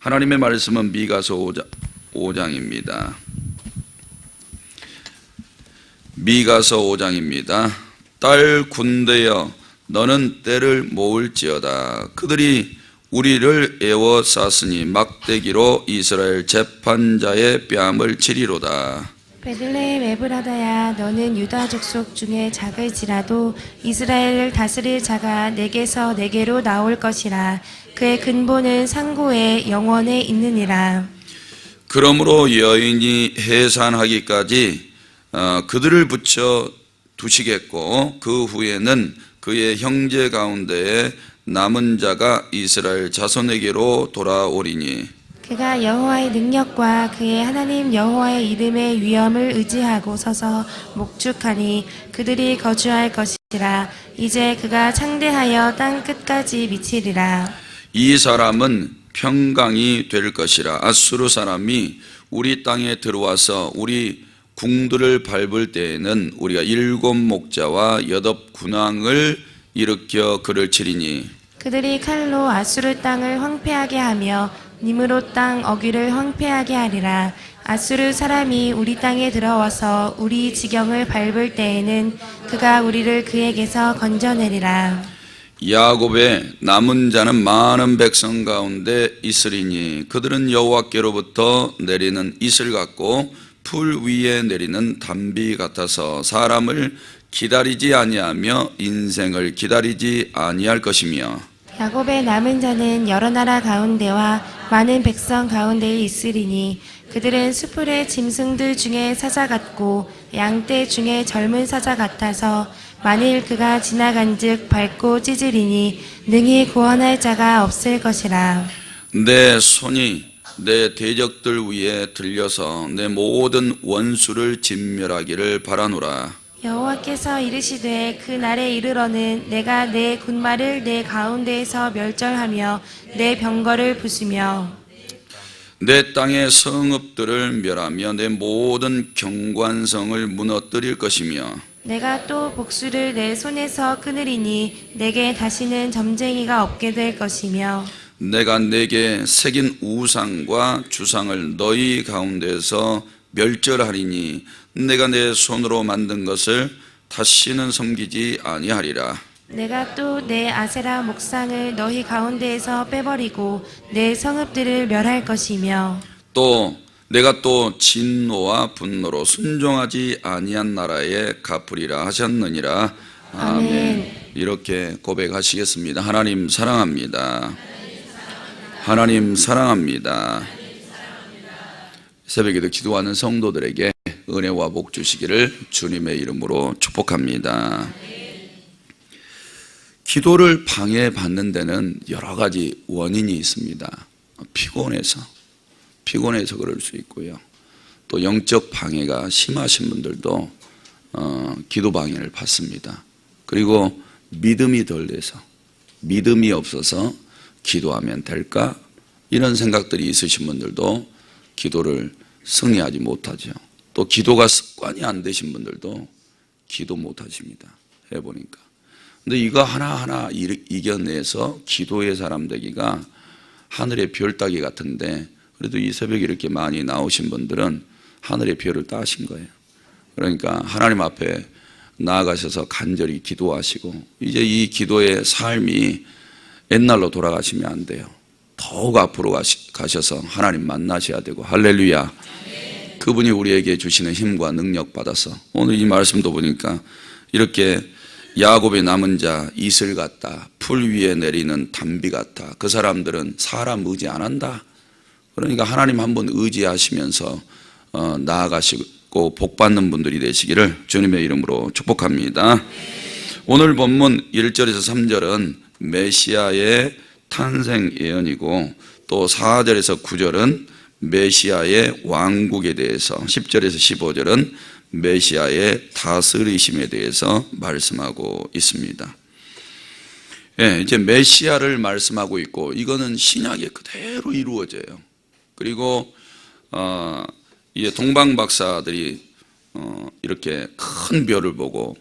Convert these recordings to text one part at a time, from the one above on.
하나님의 말씀은 미가서 5장입니다. 미가서 5장입니다. 딸 군대여 너는 때를 모을지어다. 그들이 우리를 애워쌌으니 막대기로 이스라엘 재판자의 뺨을 치리로다. 베들레헴 에브라다야 너는 유다 족속 중에 작을지라도 이스라엘을 다스릴 자가 내게서 내게로 나올 것이라. 그의 근본은 상고의 영원에 있느니라. 그러므로 여인이 해산하기까지 그들을 붙여 두시겠고 그 후에는 그의 형제 가운데에 남은 자가 이스라엘 자손에게로 돌아오리니 그가 여호와의 능력과 그의 하나님 여호와의 이름의 위엄을 의지하고 서서 목축하니 그들이 거주할 것이라. 이제 그가 창대하여 땅 끝까지 미치리라. 이 사람은 평강이 될 것이라. 아수르 사람이 우리 땅에 들어와서 우리 궁들을 밟을 때에는 우리가 7 목자와 8 군왕을 일으켜 그를 치리니 그들이 칼로 아수르 땅을 황폐하게 하며 니므롯 땅 어귀를 황폐하게 하리라. 아수르 사람이 우리 땅에 들어와서 우리 지경을 밟을 때에는 그가 우리를 그에게서 건져내리라. 야곱의 남은 자는 많은 백성 가운데 있으리니 그들은 여호와께로부터 내리는 이슬 같고 풀 위에 내리는 담비 같아서 사람을 기다리지 아니하며 인생을 기다리지 아니할 것이며 야곱의 남은 자는 여러 나라 가운데와 많은 백성 가운데에 있으리니 그들은 수풀의 짐승들 중에 사자 같고 양떼 중에 젊은 사자 같아서 만일 그가 지나간즉 밟고 찢으리니 능히 구원할 자가 없을 것이라. 내 손이 내 대적들 위에 들려서 내 모든 원수를 진멸하기를 바라노라. 여호와께서 이르시되 그 날에 이르러는 내가 내 군마를 내 가운데에서 멸절하며 내 병거를 부수며 내 땅의 성읍들을 멸하며 내 모든 경관성을 무너뜨릴 것이며 내가 또 복수를 내 손에서 끊으리니 내게 다시는 점쟁이가 없게 될 것이며 내가 내게 새긴 우상과 주상을 너희 가운데서 멸절하리니 내가 내 손으로 만든 것을 다시는 섬기지 아니하리라. 내가 또 내 아세라 목상을 너희 가운데에서 빼버리고 내 성읍들을 멸할 것이며 또 내가 또 진노와 분노로 순종하지 아니한 나라에 갚으리라 하셨느니라. 아멘. 이렇게 고백하시겠습니다. 하나님 사랑합니다. 하나님 사랑합니다. 새벽에도 기도하는 성도들에게 은혜와 복 주시기를 주님의 이름으로 축복합니다. 기도를 방해받는 데는 여러 가지 원인이 있습니다. 피곤해서 그럴 수 있고요. 또 영적 방해가 심하신 분들도 기도 방해를 받습니다. 그리고 믿음이 덜 돼서 믿음이 없어서 기도하면 될까? 이런 생각들이 있으신 분들도 기도를 승리하지 못하죠. 또 기도가 습관이 안 되신 분들도 기도 못하십니다. 해보니까. 근데 이거 하나하나 이겨내서 기도의 사람 되기가 하늘의 별 따기 같은데 그래도 이 새벽에 이렇게 많이 나오신 분들은 하늘의 별을 따신 거예요. 그러니까 하나님 앞에 나아가셔서 간절히 기도하시고 이제 이 기도의 삶이 옛날로 돌아가시면 안 돼요. 더욱 앞으로 가셔서 하나님 만나셔야 되고 할렐루야. 그분이 우리에게 주시는 힘과 능력 받아서 오늘 이 말씀도 보니까 이렇게 야곱의 남은 자 이슬 같다. 풀 위에 내리는 담비 같다. 그 사람들은 사람 의지 안 한다. 그러니까 하나님 한번 의지하시면서 나아가시고 복받는 분들이 되시기를 주님의 이름으로 축복합니다. 오늘 본문 1절에서 3절은 메시아의 탄생 예언이고 또 4절에서 9절은 메시아의 왕국에 대해서 10절에서 15절은 메시아의 다스리심에 대해서 말씀하고 있습니다. 예, 이제 메시아를 말씀하고 있고 이거는 신약에 그대로 이루어져요. 그리고 이제 동방 박사들이 이렇게 큰 별을 보고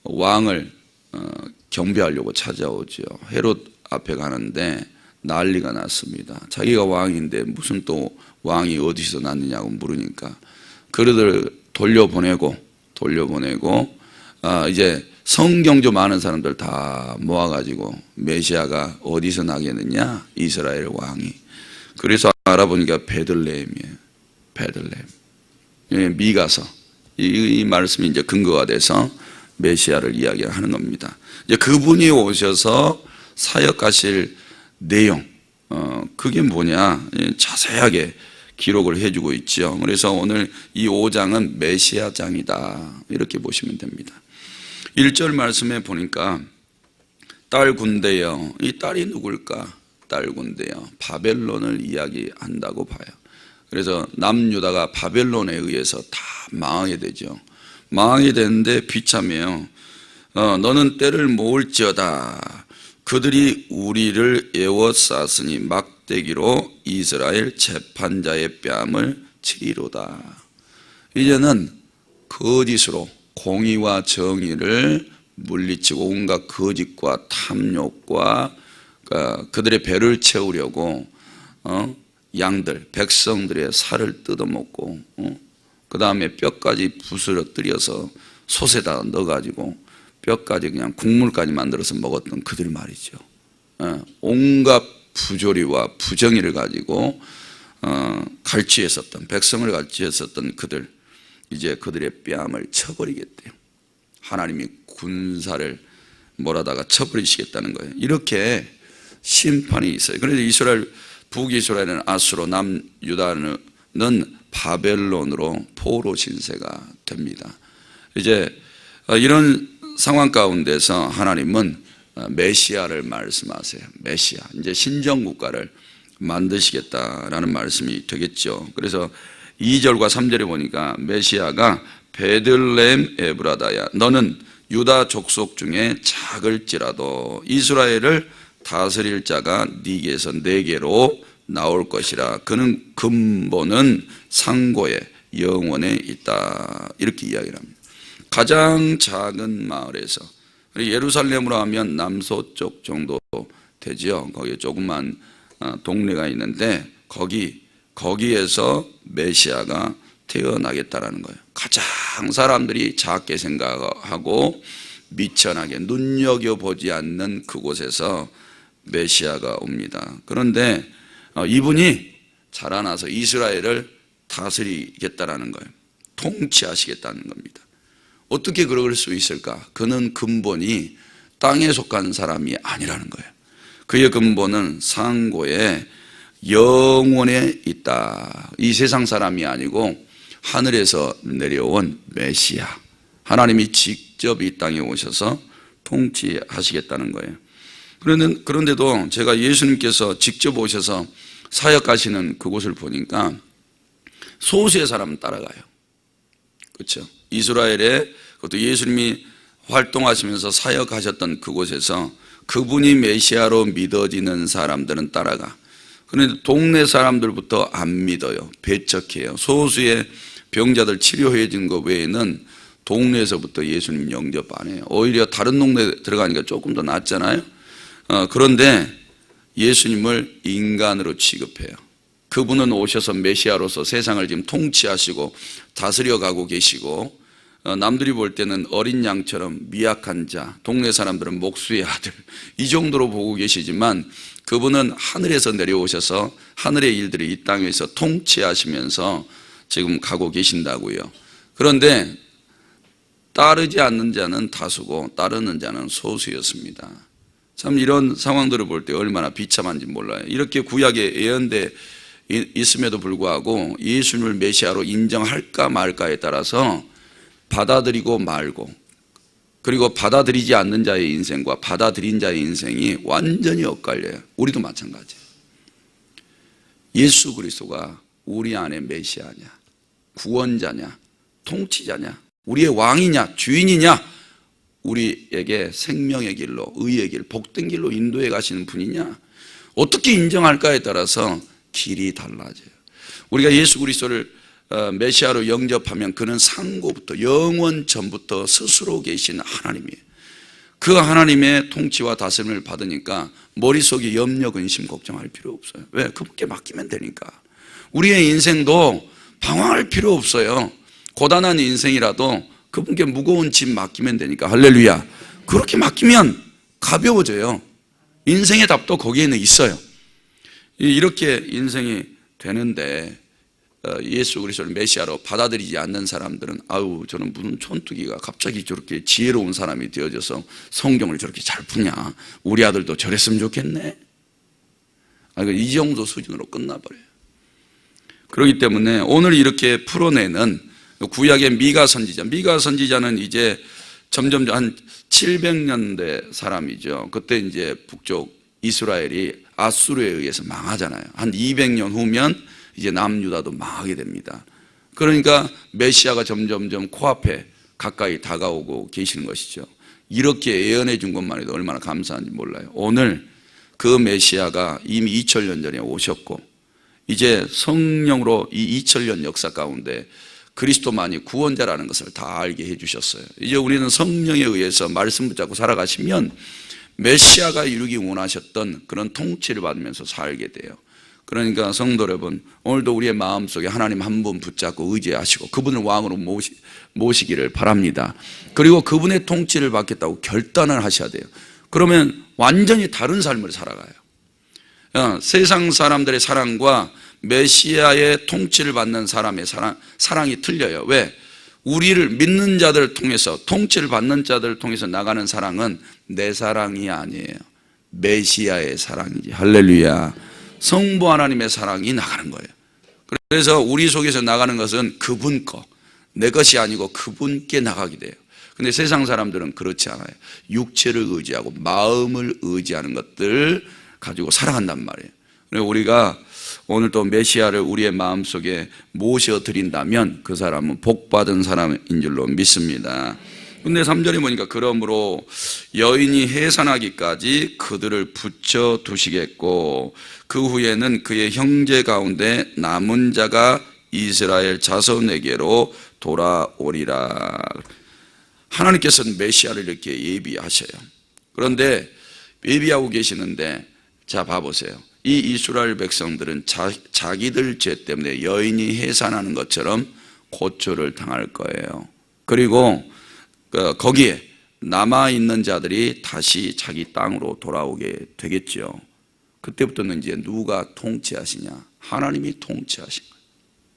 왕을 경배하려고 찾아오죠. 헤롯 앞에 가는데 난리가 났습니다. 자기가 왕인데 무슨 또 왕이 어디서 났느냐고 물으니까 그들을 돌려보내고 이제 성경조 많은 사람들 다 모아가지고 메시아가 어디서 나겠느냐? 이스라엘 왕이. 그래서 알아보니까 베들레헴이에요. 베들레헴. 예, 미가서. 이 말씀이 이제 근거가 돼서 메시아를 이야기하는 겁니다. 이제 그분이 오셔서 사역하실 내용, 그게 뭐냐? 자세하게 기록을 해주고 있죠. 그래서 오늘 이 5장은 메시아장이다. 이렇게 보시면 됩니다. 1절 말씀에 보니까 딸 군대여, 이 딸이 누굴까? 딸 군대여, 바벨론을 이야기한다고 봐요. 그래서 남유다가 바벨론에 의해서 다 망하게 되죠. 망하게 되는데 비참해요. 너는 때를 모을지어다. 그들이 우리를 에워쌌으니 막대기로 이스라엘 재판자의 뺨을 치리로다. 이제는 거짓으로 공의와 정의를 물리치고 온갖 거짓과 탐욕과 그들의 배를 채우려고 양들, 백성들의 살을 뜯어먹고 그 다음에 뼈까지 부스러뜨려서 솥에다 넣어가지고 뼈까지 그냥 국물까지 만들어서 먹었던 그들 말이죠. 온갖 부조리와 부정의를 가지고 갈취했었던, 백성을 갈취했었던 그들, 이제 그들의 뺨을 쳐버리겠대요. 하나님이 군사를 몰아다가 쳐버리시겠다는 거예요. 이렇게 심판이 있어요. 그래서 이스라엘, 북이스라엘은 아수로, 남유다는 바벨론으로 포로 신세가 됩니다. 이제 이런 상황 가운데서 하나님은 메시아를 말씀하세요. 메시아, 이제 신정국가를 만드시겠다라는 말씀이 되겠죠. 그래서 2절과 3절에 보니까 메시아가 베들레헴 에브라다야, 너는 유다 족속 중에 작을지라도 이스라엘을 다스릴 자가 네게서 내게로 나올 것이라. 그는 근본은 상고에 영원에 있다. 이렇게 이야기를 합니다. 가장 작은 마을에서, 예루살렘으로 하면 남서쪽 정도 되죠. 거기에 조그만 동네가 있는데 거기에서 메시아가 태어나겠다라는 거예요. 가장 사람들이 작게 생각하고 미천하게 눈여겨보지 않는 그곳에서 메시아가 옵니다. 그런데 이분이 자라나서 이스라엘을 다스리겠다라는 거예요. 통치하시겠다는 겁니다. 어떻게 그럴 수 있을까? 그는 근본이 땅에 속한 사람이 아니라는 거예요. 그의 근본은 상고에 영원에 있다. 이 세상 사람이 아니고 하늘에서 내려온 메시아, 하나님이 직접 이 땅에 오셔서 통치하시겠다는 거예요. 그런데도 제가 예수님께서 직접 오셔서 사역하시는 그곳을 보니까 소수의 사람은 따라가요. 그렇죠? 이스라엘에, 그것도 예수님이 활동하시면서 사역하셨던 그곳에서 그분이 메시아로 믿어지는 사람들은 따라가. 그런데 동네 사람들부터 안 믿어요. 배척해요. 소수의 병자들 치료해 준 것 외에는 동네에서부터 예수님 영접 안 해요. 오히려 다른 동네 들어가니까 조금 더 낫잖아요. 그런데 예수님을 인간으로 취급해요. 그분은 오셔서 메시아로서 세상을 지금 통치하시고 다스려가고 계시고, 남들이 볼 때는 어린 양처럼 미약한 자, 동네 사람들은 목수의 아들, 이 정도로 보고 계시지만 그분은 하늘에서 내려오셔서 하늘의 일들을 이 땅에서 통치하시면서 지금 가고 계신다고요. 그런데 따르지 않는 자는 다수고 따르는 자는 소수였습니다. 참 이런 상황들을 볼 때 얼마나 비참한지 몰라요. 이렇게 구약에 예언돼 있음에도 불구하고 예수님을 메시아로 인정할까 말까에 따라서 받아들이고 말고, 그리고 받아들이지 않는 자의 인생과 받아들인 자의 인생이 완전히 엇갈려요. 우리도 마찬가지예요. 예수 그리스도가 우리 안에 메시아냐, 구원자냐, 통치자냐, 우리의 왕이냐, 주인이냐, 우리에게 생명의 길로, 의의 길, 복된 길로 인도해 가시는 분이냐, 어떻게 인정할까에 따라서 길이 달라져요. 우리가 예수 그리스도를 메시아로 영접하면 그는 상고부터, 영원 전부터 스스로 계신 하나님이에요. 그 하나님의 통치와 다스림을 받으니까 머릿속에 염려, 근심, 걱정할 필요 없어요. 왜? 그분께 맡기면 되니까. 우리의 인생도 방황할 필요 없어요. 고단한 인생이라도 그분께 무거운 짐 맡기면 되니까. 할렐루야. 그렇게 맡기면 가벼워져요. 인생의 답도 거기에는 있어요. 이렇게 인생이 되는데 예수 그리스도를 메시아로 받아들이지 않는 사람들은 아우 저는 무슨 촌뜨기가 갑자기 저렇게 지혜로운 사람이 되어져서 성경을 저렇게 잘 푸냐, 우리 아들도 저랬으면 좋겠네. 이 정도 수준으로 끝나버려요. 그렇기 때문에 오늘 이렇게 풀어내는 구약의 미가 선지자는 이제 점점 한 700년대 사람이죠. 그때 이제 북쪽 이스라엘이 아수르에 의해서 망하잖아요. 한 200년 후면 이제 남유다도 망하게 됩니다. 그러니까 메시아가 점점점 코앞에 가까이 다가오고 계시는 것이죠. 이렇게 예언해 준 것만 해도 얼마나 감사한지 몰라요. 오늘 그 메시아가 이미 2000년 전에 오셨고 이제 성령으로 이 2000년 역사 가운데 그리스도만이 구원자라는 것을 다 알게 해주셨어요. 이제 우리는 성령에 의해서 말씀 붙잡고 살아가시면 메시아가 이루기 원하셨던 그런 통치를 받으면서 살게 돼요. 그러니까 성도 여러분, 오늘도 우리의 마음속에 하나님 한 분 붙잡고 의지하시고 그분을 왕으로 모시기를 바랍니다. 그리고 그분의 통치를 받겠다고 결단을 하셔야 돼요. 그러면 완전히 다른 삶을 살아가요. 세상 사람들의 사랑과 메시아의 통치를 받는 사람의 사랑이 틀려요. 왜? 우리를 믿는 자들을 통해서, 통치를 받는 자들을 통해서 나가는 사랑은 내 사랑이 아니에요. 메시아의 사랑이지. 할렐루야. 성부 하나님의 사랑이 나가는 거예요. 그래서 우리 속에서 나가는 것은 그분 거, 내 것이 아니고 그분께 나가게 돼요. 근데 세상 사람들은 그렇지 않아요. 육체를 의지하고 마음을 의지하는 것들 가지고 살아간단 말이에요. 그래서 우리가 오늘 또 메시아를 우리의 마음속에 모셔드린다면 그 사람은 복받은 사람인 줄로 믿습니다. 근데 3절에 보니까 그러므로 여인이 해산하기까지 그들을 붙여두시겠고 그 후에는 그의 형제 가운데 남은 자가 이스라엘 자손에게로 돌아오리라. 하나님께서는 메시아를 이렇게 예비하셔요. 그런데 예비하고 계시는데 자 봐보세요. 이 이스라엘 백성들은 자기들 죄 때문에 여인이 해산하는 것처럼 고초를 당할 거예요. 그리고 거기에 남아있는 자들이 다시 자기 땅으로 돌아오게 되겠죠. 그때부터는 이제 누가 통치하시냐? 하나님이 통치하신 거예요.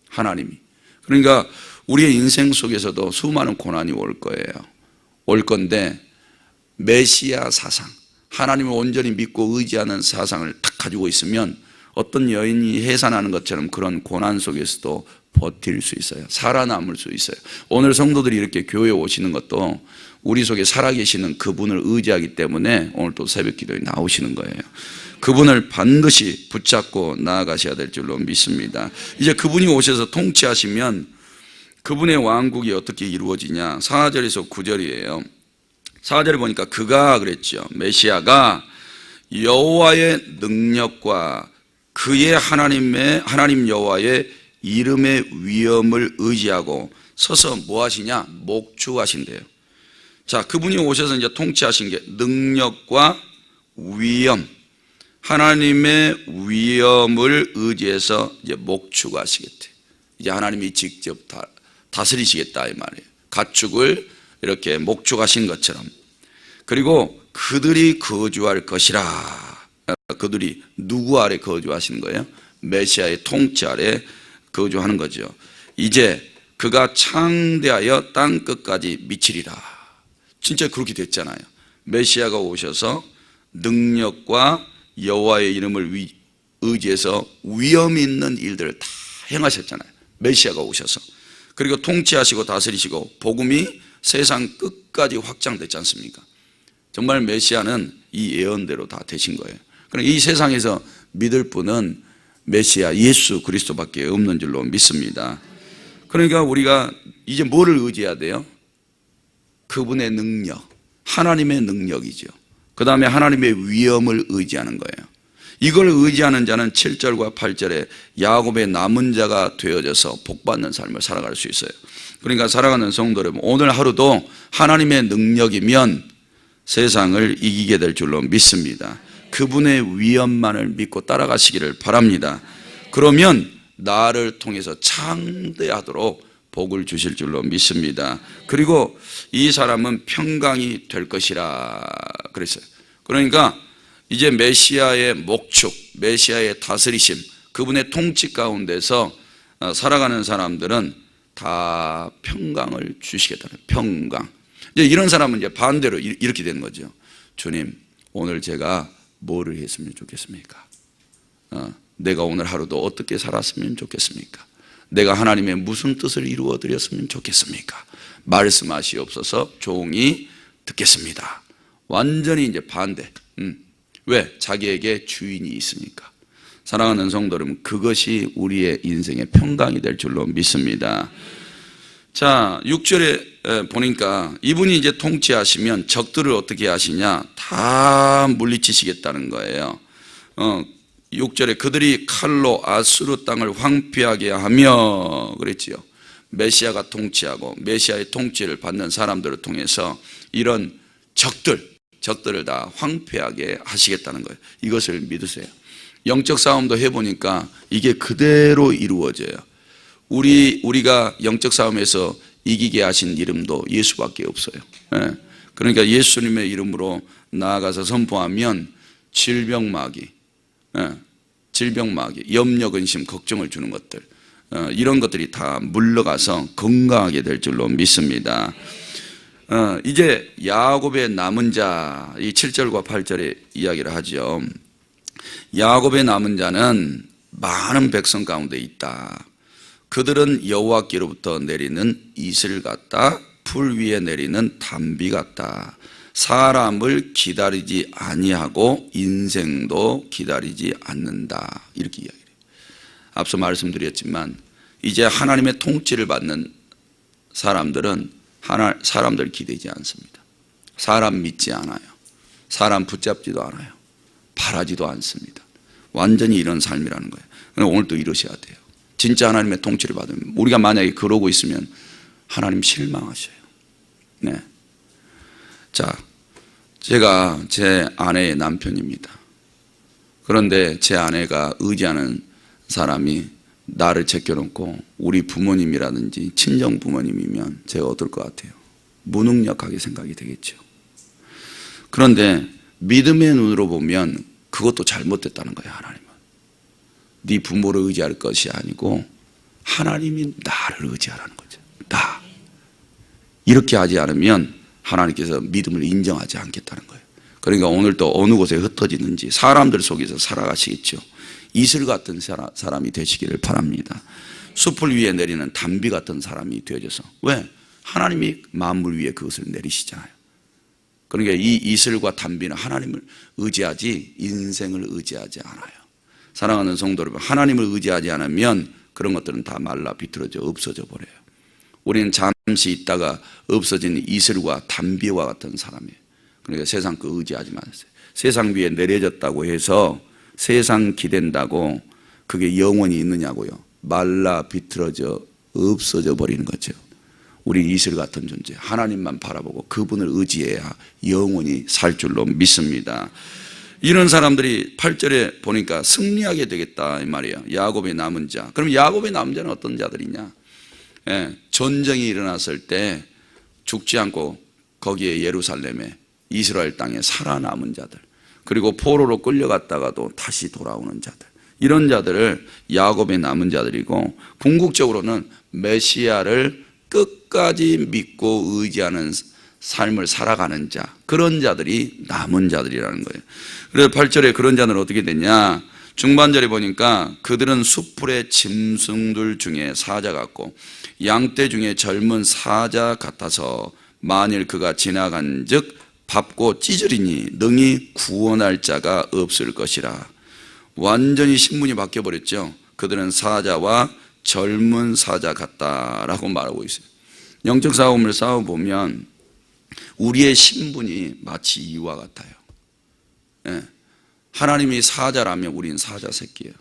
하나님이. 그러니까 우리의 인생 속에서도 수많은 고난이 올 거예요. 올 건데 메시아 사상, 하나님을 온전히 믿고 의지하는 사상을 딱 가지고 있으면 어떤 여인이 해산하는 것처럼 그런 고난 속에서도 버틸 수 있어요. 살아남을 수 있어요. 오늘 성도들이 이렇게 교회에 오시는 것도 우리 속에 살아계시는 그분을 의지하기 때문에 오늘 또 새벽 기도에 나오시는 거예요. 그분을 반드시 붙잡고 나아가셔야 될 줄로 믿습니다. 이제 그분이 오셔서 통치하시면 그분의 왕국이 어떻게 이루어지냐? 4절에서 9절이에요. 4절에 보니까 그가 그랬죠. 메시아가 여호와의 능력과 그의 하나님 여호와의 이름의 위엄을 의지하고 서서 뭐 하시냐? 목축하신대요. 자, 그분이 오셔서 이제 통치하신 게 능력과 위엄, 하나님의 위엄을 의지해서 이제 목축하시겠대. 이제 하나님이 직접 다스리시겠다 이 말이에요. 가축을 이렇게 목축하신 것처럼. 그리고 그들이 거주할 것이라. 그들이 누구 아래 거주하시는 거예요? 메시아의 통치 아래 거주하는 거죠. 이제 그가 창대하여 땅 끝까지 미치리라. 진짜 그렇게 됐잖아요. 메시아가 오셔서 능력과 여호와의 이름을 의지해서 위험 있는 일들을 다 행하셨잖아요. 메시아가 오셔서. 그리고 통치하시고 다스리시고 복음이 세상 끝까지 확장됐지 않습니까? 정말 메시아는 이 예언대로 다 되신 거예요. 그럼 이 세상에서 믿을 분은 메시아 예수 그리스도밖에 없는 줄로 믿습니다. 그러니까 우리가 이제 뭐를 의지해야 돼요? 그분의 능력, 하나님의 능력이죠. 그 다음에 하나님의 위엄을 의지하는 거예요. 이걸 의지하는 자는 7절과 8절에 야곱의 남은 자가 되어져서 복받는 삶을 살아갈 수 있어요. 그러니까 사랑하는 성도 여러분, 오늘 하루도 하나님의 능력이면 세상을 이기게 될 줄로 믿습니다. 그분의 위엄만을 믿고 따라가시기를 바랍니다. 그러면 나를 통해서 창대하도록 복을 주실 줄로 믿습니다. 그리고 이 사람은 평강이 될 것이라 그랬어요. 그러니까 이제 메시아의 목축, 메시아의 다스리심, 그분의 통치 가운데서 살아가는 사람들은 다 평강을 주시겠다는, 평강. 이제 이런 사람은 이제 반대로 이렇게 되는 거죠. 주님, 오늘 제가 뭐를 했으면 좋겠습니까? 내가 오늘 하루도 어떻게 살았으면 좋겠습니까? 내가 하나님의 무슨 뜻을 이루어 드렸으면 좋겠습니까? 말씀하시옵소서, 종이 듣겠습니다. 완전히 이제 반대. 왜? 자기에게 주인이 있으니까. 사랑하는 성도 여러분, 그것이 우리의 인생의 평강이 될 줄로 믿습니다. 자, 6절에 보니까 이분이 이제 통치하시면 적들을 어떻게 하시냐? 다 물리치시겠다는 거예요. 6절에 그들이 칼로 아수르 땅을 황폐하게 하며 그랬지요. 메시아가 통치하고 메시아의 통치를 받는 사람들을 통해서 이런 적들을 다 황폐하게 하시겠다는 거예요. 이것을 믿으세요. 영적 싸움도 해보니까 이게 그대로 이루어져요. 우리가 영적 싸움에서 이기게 하신 이름도 예수밖에 없어요. 그러니까 예수님의 이름으로 나아가서 선포하면 질병마귀, 염려, 근심, 걱정을 주는 것들, 이런 것들이 다 물러가서 건강하게 될 줄로 믿습니다. 이제 야곱의 남은 자, 이 7절과 8절에 이야기를 하죠. 야곱의 남은 자는 많은 백성 가운데 있다. 그들은 여호와께로부터 내리는 이슬 같다. 풀 위에 내리는 단비 같다. 사람을 기다리지 아니하고 인생도 기다리지 않는다. 이렇게 이야기해요. 앞서 말씀드렸지만 이제 하나님의 통치를 받는 사람들은 사람들 기대지 않습니다. 사람 믿지 않아요. 사람 붙잡지도 않아요. 바라지도 않습니다. 완전히 이런 삶이라는 거예요. 그러니까 오늘도 이러셔야 돼요. 진짜 하나님의 통치를 받으면, 우리가 만약에 그러고 있으면 하나님 실망하셔요. 네. 자, 제가 제 아내의 남편입니다. 그런데 제 아내가 의지하는 사람이 나를 제껴놓고 우리 부모님이라든지 친정 부모님이면 제가 어떨 것 같아요? 무능력하게 생각이 되겠죠. 그런데 믿음의 눈으로 보면 그것도 잘못됐다는 거예요. 하나님은 네 부모를 의지할 것이 아니고 하나님이 나를 의지하라는 거죠. 나 이렇게 하지 않으면 하나님께서 믿음을 인정하지 않겠다는 거예요. 그러니까 오늘도 어느 곳에 흩어지는지 사람들 속에서 살아가시겠죠. 이슬 같은 사람이 되시기를 바랍니다. 숲을 위에 내리는 단비 같은 사람이 되어져서, 왜? 하나님이 만물 위에 그것을 내리시잖아요. 그러니까 이 이슬과 단비는 하나님을 의지하지 인생을 의지하지 않아요. 사랑하는 성도 여러분, 하나님을 의지하지 않으면 그런 것들은 다 말라 비틀어져 없어져 버려요. 우리는 잠시 있다가 없어지는 이슬과 단비와 같은 사람이에요. 그러니까 세상 거 의지하지 마세요. 세상 위에 내려졌다고 해서 세상 기댄다고 그게 영원히 있느냐고요. 말라 비틀어져 없어져 버리는 거죠. 우리 이슬 같은 존재, 하나님만 바라보고 그분을 의지해야 영원히 살 줄로 믿습니다. 이런 사람들이 8절에 보니까 승리하게 되겠다 이 말이에요. 야곱의 남은 자. 그럼 야곱의 남은 자는 어떤 자들이냐? 전쟁이 일어났을 때 죽지 않고 거기에 예루살렘에 이스라엘 땅에 살아남은 자들, 그리고 포로로 끌려갔다가도 다시 돌아오는 자들, 이런 자들을 야곱의 남은 자들이고, 궁극적으로는 메시아를 끝까지 믿고 의지하는 삶을 살아가는 자, 그런 자들이 남은 자들이라는 거예요. 그래서 8절에 그런 자는 어떻게 되냐? 중반절에 보니까 그들은 숲풀의 짐승들 중에 사자 같고 양떼 중에 젊은 사자 같아서 만일 그가 지나간 즉 밟고 찢으리니 능히 구원할 자가 없을 것이라. 완전히 신문이 바뀌어버렸죠. 그들은 사자와 젊은 사자 같다라고 말하고 있어요. 영적 싸움을 싸워보면 우리의 신분이 마치 이와 같아요. 하나님이 사자라면 우린 사자 새끼예요.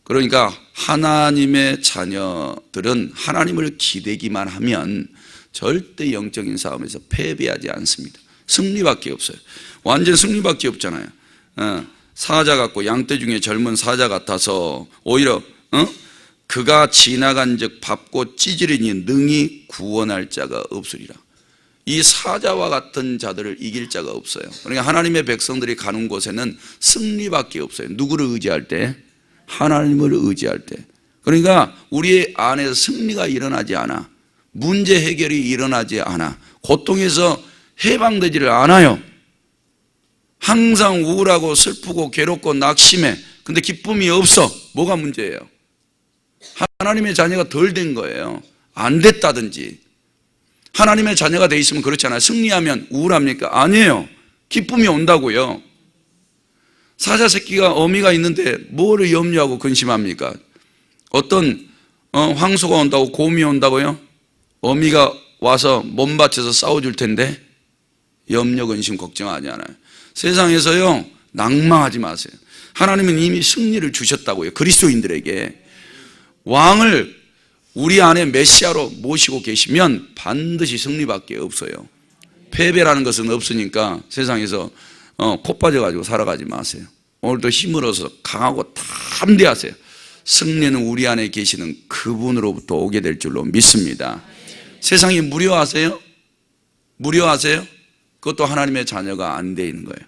그러니까 하나님의 자녀들은 하나님을 기대기만 하면 절대 영적인 싸움에서 패배하지 않습니다. 승리밖에 없어요. 완전 승리밖에 없잖아요. 사자 같고 양떼 중에 젊은 사자 같아서 오히려 그가 지나간 즉 밟고 찢으리니 능히 구원할 자가 없으리라. 이 사자와 같은 자들을 이길 자가 없어요. 그러니까 하나님의 백성들이 가는 곳에는 승리밖에 없어요. 누구를 의지할 때? 하나님을 의지할 때. 그러니까 우리 안에서 승리가 일어나지 않아. 문제 해결이 일어나지 않아. 고통에서 해방되지를 않아요. 항상 우울하고 슬프고 괴롭고 낙심해. 근데 기쁨이 없어. 뭐가 문제예요? 하나님의 자녀가 덜 된 거예요. 안 됐다든지. 하나님의 자녀가 돼 있으면 그렇잖아요. 승리하면 우울합니까? 아니에요. 기쁨이 온다고요. 사자 새끼가 어미가 있는데 뭐를 염려하고 근심합니까? 어떤 황소가 온다고 곰이 온다고요? 어미가 와서 몸 바쳐서 싸워줄 텐데 염려 근심 걱정하지 않아요. 세상에서요 낭망하지 마세요. 하나님은 이미 승리를 주셨다고요. 그리스도인들에게 왕을 우리 안에 메시아로 모시고 계시면 반드시 승리밖에 없어요. 패배라는 것은 없으니까 세상에서 코 빠져가지고 살아가지 마세요. 오늘도 힘을 얻어서 강하고 담대하세요. 승리는 우리 안에 계시는 그분으로부터 오게 될 줄로 믿습니다. 세상이 무료하세요? 무료하세요? 그것도 하나님의 자녀가 안 돼 있는 거예요.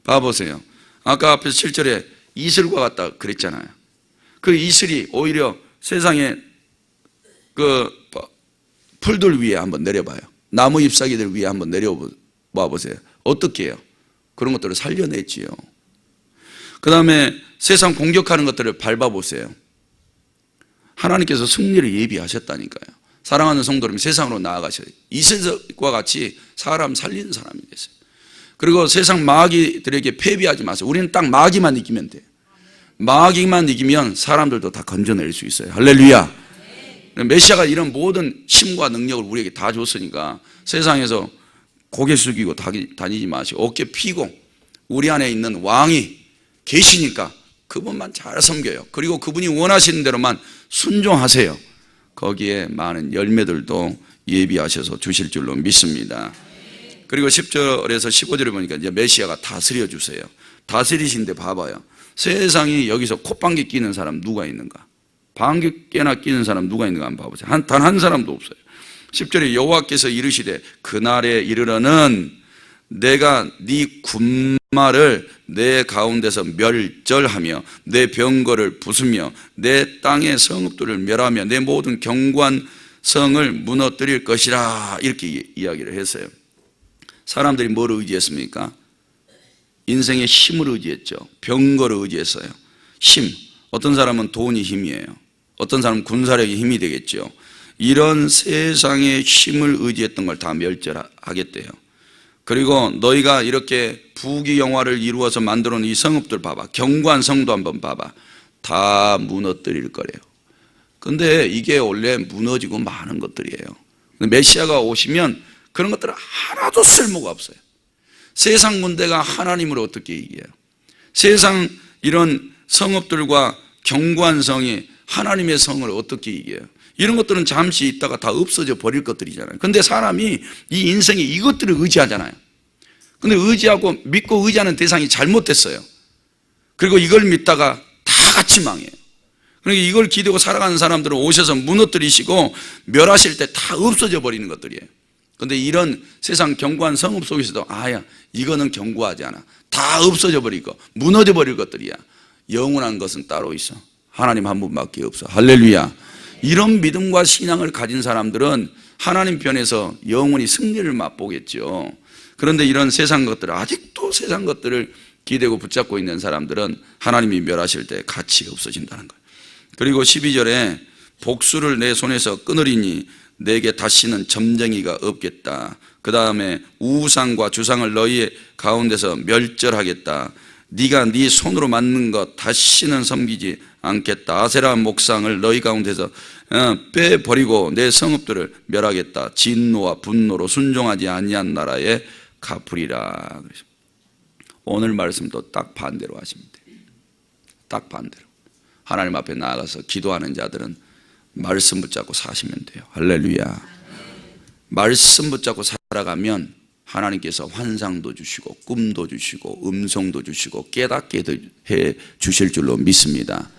봐보세요. 아까 앞에서 7절에 이슬과 같다 그랬잖아요. 그 이슬이 오히려 세상에 그 풀들 위에 한번 내려봐요. 나무 잎사귀들 위에 한번 내려와 보세요. 어떻게 해요? 그런 것들을 살려냈지요. 그 다음에 세상 공격하는 것들을 밟아보세요. 하나님께서 승리를 예비하셨다니까요. 사랑하는 성도님, 세상으로 나아가셔야 돼요. 이슬과 같이 사람 살리는 사람이 됐어요. 그리고 세상 마귀들에게 패배하지 마세요. 우리는 딱 마귀만 이기면 돼요. 마귀만 이기면 사람들도 다 건져낼 수 있어요. 할렐루야. 메시아가 이런 모든 힘과 능력을 우리에게 다 줬으니까 세상에서 고개 숙이고 다니지 마시고 어깨 피고 우리 안에 있는 왕이 계시니까 그분만 잘 섬겨요. 그리고 그분이 원하시는 대로만 순종하세요. 거기에 많은 열매들도 예비하셔서 주실 줄로 믿습니다. 그리고 10절에서 15절에 보니까 이제 메시아가 다스려 주세요. 다스리신데 봐봐요. 세상이 여기서 콧방귀 끼는 사람 누가 있는가? 방귀 깨나 끼는 사람 누가 있는가 한번 봐보세요. 단 한 사람도 없어요. 10절에 여호와께서 이르시되 그날에 이르러는 내가 네 군마를 내 가운데서 멸절하며 내 병거를 부수며 내 땅의 성읍들을 멸하며 내 모든 경관성을 무너뜨릴 것이라 이렇게 이야기를 했어요. 사람들이 뭘 의지했습니까? 인생의 힘을 의지했죠. 병거를 의지했어요. 힘. 어떤 사람은 돈이 힘이에요. 어떤 사람은 군사력이 힘이 되겠죠. 이런 세상의 힘을 의지했던 걸 다 멸절하겠대요. 그리고 너희가 이렇게 부귀영화를 이루어서 만들어 놓은 이 성읍들 봐봐. 경관성도 한번 봐봐. 다 무너뜨릴 거래요. 근데 이게 원래 무너지고 많은 것들이에요. 메시아가 오시면 그런 것들은 하나도 쓸모가 없어요. 세상 군대가 하나님을 어떻게 이겨요? 세상 이런 성읍들과 경관성이 하나님의 성을 어떻게 이겨요? 이런 것들은 잠시 있다가 다 없어져 버릴 것들이잖아요. 근데 사람이 이 인생에 이것들을 의지하잖아요. 근데 의지하고 믿고 의지하는 대상이 잘못됐어요. 그리고 이걸 믿다가 다 같이 망해요. 그러니까 이걸 기대고 살아가는 사람들은 오셔서 무너뜨리시고 멸하실 때 다 없어져 버리는 것들이에요. 근데 이런 세상 견고한 성읍 속에서도 이거는 견고하지 않아. 다 없어져 버리고 무너져 버릴 것들이야. 영원한 것은 따로 있어. 하나님 한 분밖에 없어. 할렐루야. 이런 믿음과 신앙을 가진 사람들은 하나님 편에서 영원히 승리를 맛보겠죠. 그런데 이런 세상 것들, 아직도 세상 것들을 기대고 붙잡고 있는 사람들은 하나님이 멸하실 때 가치 없어진다는 거예요. 그리고 12절에 복수를 내 손에서 끊으리니 내게 다시는 점쟁이가 없겠다. 그 다음에 우상과 주상을 너희의 가운데서 멸절하겠다. 네가 네 손으로 만든 것 다시는 섬기지 않겠다. 아세라 목상을 너희 가운데서 빼버리고 내 성읍들을 멸하겠다. 진노와 분노로 순종하지 아니한 나라에 갚으리라. 오늘 말씀도 딱 반대로 하시면 돼요. 딱 반대로. 하나님 앞에 나아가서 기도하는 자들은 말씀 붙잡고 사시면 돼요. 할렐루야. 말씀 붙잡고 살아가면 하나님께서 환상도 주시고 꿈도 주시고 음성도 주시고 깨닫게 해 주실 줄로 믿습니다.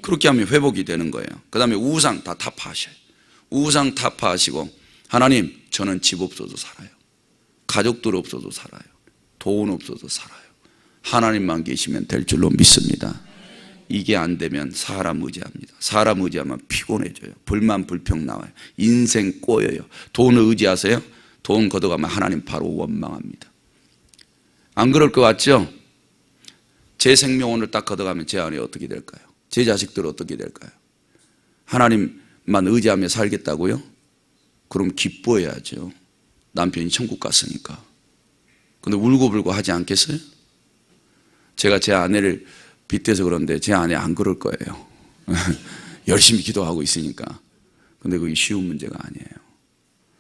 그렇게 하면 회복이 되는 거예요. 그 다음에 우상 다 타파하셔요. 우상 타파하시고 하나님, 저는 집 없어도 살아요. 가족들 없어도 살아요. 돈 없어도 살아요. 하나님만 계시면 될 줄로 믿습니다. 이게 안 되면 사람 의지합니다. 사람 의지하면 피곤해져요. 불만 불평 나와요. 인생 꼬여요. 돈을 의지하세요? 돈 걷어가면 하나님 바로 원망합니다. 안 그럴 것 같죠? 제 생명 오늘 딱 걷어가면 제 안에 어떻게 될까요? 제 자식들 어떻게 될까요? 하나님만 의지하며 살겠다고요? 그럼 기뻐해야죠. 남편이 천국 갔으니까. 근데 울고불고 하지 않겠어요? 제가 제 아내를 빗대서 그런데 제 아내 안 그럴 거예요. 열심히 기도하고 있으니까. 근데 그게 쉬운 문제가 아니에요.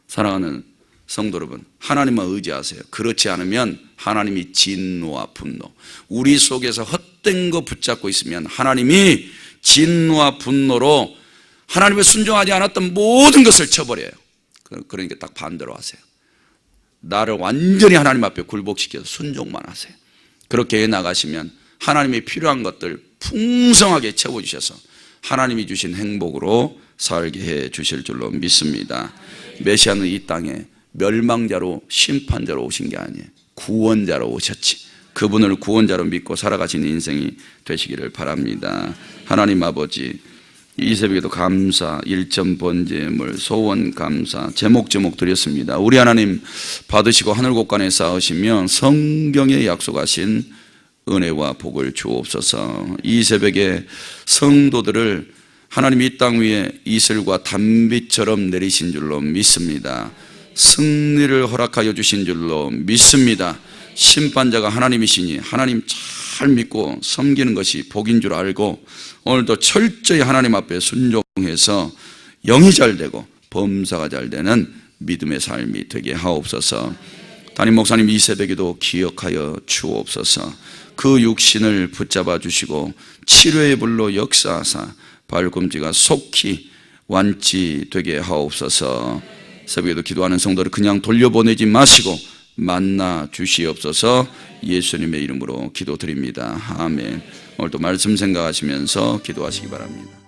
사랑하는 성도 여러분, 하나님만 의지하세요. 그렇지 않으면 하나님이 진노와 분노, 우리 속에서 헛된 거 붙잡고 있으면 하나님이 진노와 분노로 하나님을 순종하지 않았던 모든 것을 쳐버려요. 그러니까 딱 반대로 하세요. 나를 완전히 하나님 앞에 굴복시켜서 순종만 하세요. 그렇게 해 나가시면 하나님이 필요한 것들 풍성하게 채워주셔서 하나님이 주신 행복으로 살게 해 주실 줄로 믿습니다. 메시아는 이 땅에 멸망자로 심판자로 오신 게 아니에요. 구원자로 오셨지. 그분을 구원자로 믿고 살아가시는 인생이 되시기를 바랍니다. 하나님 아버지, 이 새벽에도 감사, 일점 번제물, 소원 감사, 제목 드렸습니다. 우리 하나님 받으시고 하늘곳간에 쌓으시면 성경에 약속하신 은혜와 복을 주옵소서. 이 새벽에 성도들을 하나님 이 땅 위에 이슬과 단비처럼 내리신 줄로 믿습니다. 승리를 허락하여 주신 줄로 믿습니다. 심판자가 하나님이시니 하나님 잘 믿고 섬기는 것이 복인 줄 알고 오늘도 철저히 하나님 앞에 순종해서 영이 잘 되고 범사가 잘 되는 믿음의 삶이 되게 하옵소서. 담임 목사님 이 새벽에도 기억하여 주옵소서. 그 육신을 붙잡아 주시고 치료의 불로 역사하사 발꿈치가 속히 완치되게 하옵소서. 새벽에도 기도하는 성도를 그냥 돌려보내지 마시고 만나 주시옵소서. 예수님의 이름으로 기도드립니다. 아멘. 오늘도 말씀 생각하시면서 기도하시기 바랍니다.